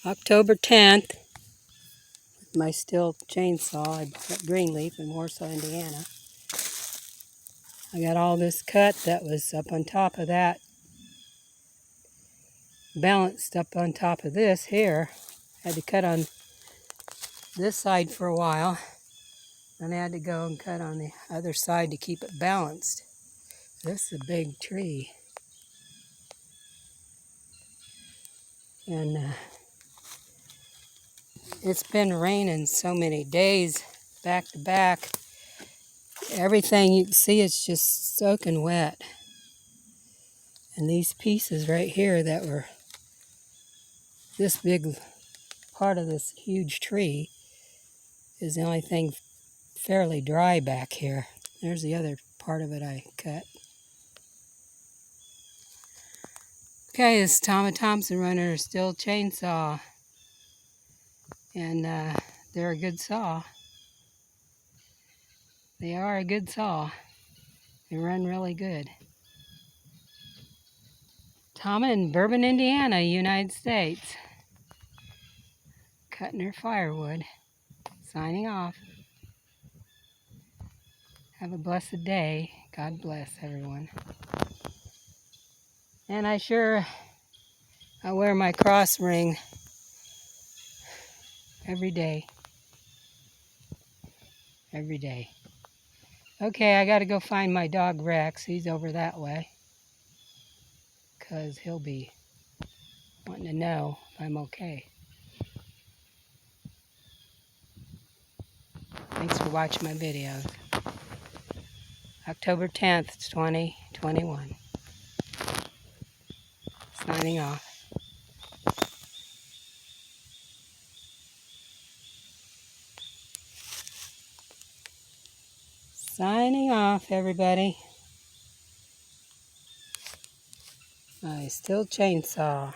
October 10th, with my Sthil Chain Saw. I bought at Greenleaf in Warsaw, Indiana. I got all this cut that was up on top of that, balanced up on top of this here. Had to cut on this side for a while, then I had to go and cut on the other side to keep it balanced. This is a big tree. And it's been raining so many days back to back. Everything you can see is just soaking wet. And these pieces right here that were this big part of this huge tree is the only thing fairly dry back here. There's the other part of it I cut. Okay, this is Tama Thompson running her Sthil Chain Saw. And they're a good saw. They are a good saw. They run really good. Tama in Bourbon, Indiana, United States. Cutting her firewood. Signing off. Have a blessed day. God bless everyone. And I wear my cross ring every day. Every day. Okay, I gotta go find my dog Rex. He's over that way. Because he'll be wanting to know if I'm okay. Thanks for watching my videos. October 10th, 2021. Signing off. Signing off, everybody. My Sthil Chain Saw.